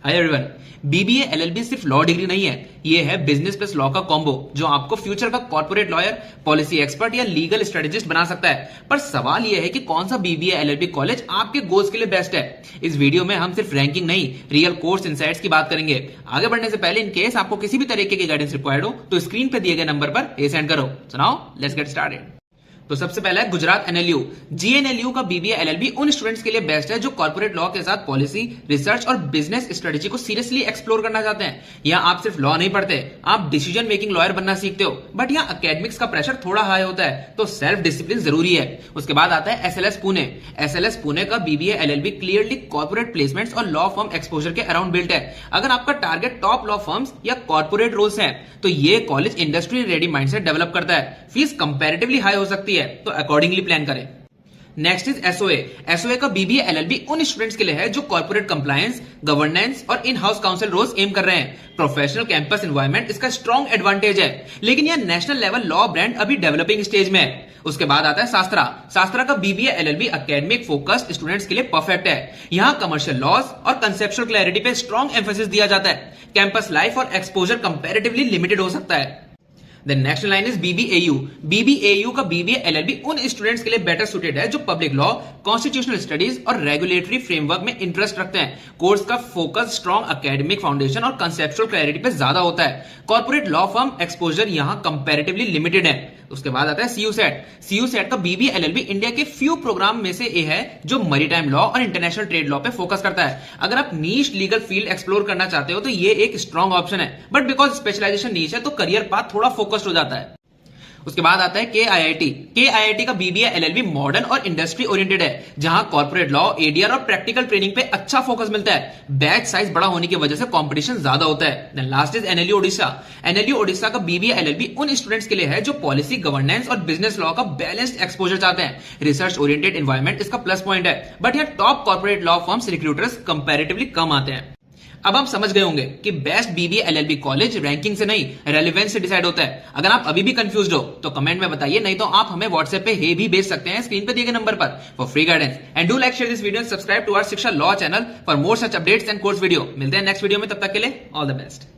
Hi everyone, BBA LLB सिर्फ law degree नहीं है, ये है बिजनेस प्लस लॉ का कॉम्बो जो आपको फ्यूचर का कॉर्पोरेट लॉयर, पॉलिसी एक्सपर्ट या लीगल स्ट्रेटेजिस्ट बना सकता है। पर सवाल ये है कि कौन सा बीबीए एलएलबी कॉलेज आपके गोल्स के लिए बेस्ट है। इस वीडियो में हम सिर्फ रैंकिंग नहीं, रियल कोर्स इनसाइट्स की बात करेंगे। आगे बढ़ने से पहले इन केस आपको किसी भी तरीके की गाइडेंस रिक्वायर्ड हो तो स्क्रीन पे दिए गए नंबर पर ये सेंड करो। सुनाओ, लेट्स गेट स्टार्टेड। तो सबसे पहला है गुजरात एनएलयू। जीएनएलयू का बीबीए एलएलबी उन स्टूडेंट्स के लिए बेस्ट है जो कॉर्पोरेट लॉ के साथ पॉलिसी, रिसर्च और बिजनेस स्ट्रेटेजी को सीरियसली एक्सप्लोर करना चाहते हैं। यहाँ आप सिर्फ लॉ नहीं पढ़ते, आप डिसीजन मेकिंग लॉयर बनना सीखते हो। बट यहाँ एकेडमिक्स का प्रेशर थोड़ा हाई होता है, तो सेल्फ डिसिप्लिन जरूरी है। उसके बाद आता है एसएलएस पुणे। एसएलएस पुणे का BBA LLB clearly corporate placements और लॉ फर्म एक्सपोजर के अराउंड बिल्ट है। अगर आपका टारगेट टॉप लॉ फर्म्स या कॉर्पोरेट रोल्स है तो ये college industry ready mindset develop करता है। फीस कंपैरेटिवली हाई हो सकती है, तो अकॉर्डिंगली प्लान करें। Next is SOA. एसओए का बीबीए एलएलबी उन स्टूडेंट्स के लिए है जो कॉर्पोरेट कंप्लायंस, गवर्नेंस और in house counsel roles aim कर रहे हैं। प्रोफेशनल कैंपस एनवायरनमेंट इसका स्ट्रॉन्ग एडवांटेज है, लेकिन यह नेशनल लेवल लॉ ब्रांड अभी डेवलपिंग स्टेज में है। उसके बाद आता है शास्त्रा। शास्त्रा का BBA LLB academic focused students के लिए परफेक्ट है। यहां कमर्शियल लॉज और कंसेप्चुअल क्लैरिटी पे स्ट्रॉन्ग एम्फेसिस दिया जाता है। कैंपस लाइफ और एक्सपोजर कंपैरेटिवली लिमिटेड हो सकता है। The next line is BBAU. BBAU का BBA LLB उन स्टूडेंट्स के लिए बेटर सुटेड है जो पब्लिक लॉ, कॉन्स्टिट्यूशनल स्टडीज और रेगुलेटरी फ्रेमवर्क में इंटरेस्ट रखते हैं। कोर्स का फोकस स्ट्रॉन्ग एकेडमिक फाउंडेशन और कंसेप्चुअल क्लैरिटी पे ज्यादा होता है। कॉर्पोरेट लॉ फर्म एक्सपोजर यहाँ कंपैरेटिवली लिमिटेड है। उसके बाद आता है सीयू सेट। सीयू सेट का बीबीए एलएलबी इंडिया के फ्यू प्रोग्राम में से एक है जो मैरीटाइम लॉ और इंटरनेशनल ट्रेड लॉ पे फोकस करता है। अगर आप नीश लीगल फील्ड एक्सप्लोर करना चाहते हो तो ये एक स्ट्रॉन्ग ऑप्शन है, बट बिकॉज स्पेशलाइजेशन नीश है तो करियर पाथ थोड़ा फोकस्ड हो जाता है। उसके बाद आता है केआईआईटी। केआईआईटी का बीबीए एलएलबी मॉडर्न और इंडस्ट्री ओरिएंटेड है, जहां कॉर्पोरेट लॉ, एडीआर और प्रैक्टिकल ट्रेनिंग पे अच्छा फोकस मिलता है। बैच साइज बड़ा होने की वजह से कंपटीशन ज्यादा होता है। Then last is NLU Odisha. NLU Odisha का बीबीए एलएलबी उन स्टूडेंट्स के लिए है जो पॉलिसी, गवर्नेंस और बिजनेस लॉ का बैलेंस्ड एक्सपोजर चाहते हैं। रिसर्च ओरिएंटेड एनवायरमेंट इसका प्लस पॉइंट है, बट यहाँ top corporate law firms recruiters comparatively कम आते हैं। अब आप समझ गए होंगे कि best BBA LLB college ranking से नहीं, रेलेवेंस से डिसाइड होता है। अगर आप अभी भी कंफ्यूज्ड हो तो कमेंट में बताइए, नहीं तो आप हमें व्हाट्सएप पे हे भी भेज सकते हैं स्क्रीन पे दिए गए नंबर पर for free guidance. And do like, share this video and subscribe to our Shiksha law channel for more such updates and course video. मिलते हैं नेक्स्ट वीडियो में, तब तक के लिए ऑल द बेस्ट।